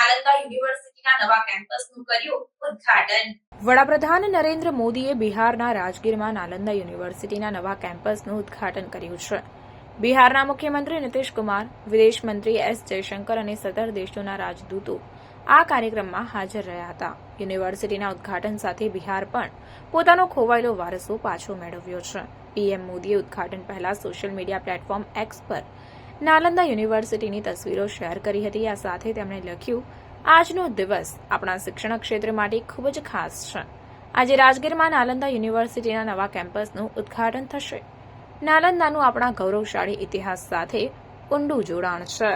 નાલંદા યુનિવર્સિટીના નવા કેમ્પસનું કર્યું ઉદ્ઘાટન। વડાપ્રધાન નરેન્દ્ર મોદીએ બિહારના રાજગીરમાં નાલંદા યુનિવર્સિટીના નવા કેમ્પસનું ઉદ્ઘાટન કર્યું છે। બિહારના મુખ્યમંત્રી નીતિશ કુમાર, વિદેશ મંત્રી એસ જયશંકર અને 17 દેશોના રાજદૂતો આ કાર્યક્રમમાં હાજર રહ્યા હતા। યુનિવર્સિટીના ઉદ્ઘાટન સાથે બિહાર પણ પોતાનો ખોવાયેલો વારસો પાછો મેળવ્યો છે। પીએમ મોદીએ ઉદ્ઘાટન પહેલા સોશિયલ મીડિયા પ્લેટફોર્મ એક્સ પર નાલંદા યુનિવર્સિટીની તસવીરો શેર કરી હતી। આ સાથે તેમણે લખ્યું, આજનો દિવસ આપણા શિક્ષણ ક્ષેત્ર માટે ખૂબ જ ખાસ છે। આજે રાજગીરમાં નાલંદા યુનિવર્સિટીના નવા કેમ્પસનું ઉદ્ઘાટન થશે। નાલંદાનું આપણા ગૌરવશાળી ઇતિહાસ સાથે ઊંડું જોડાણ છે।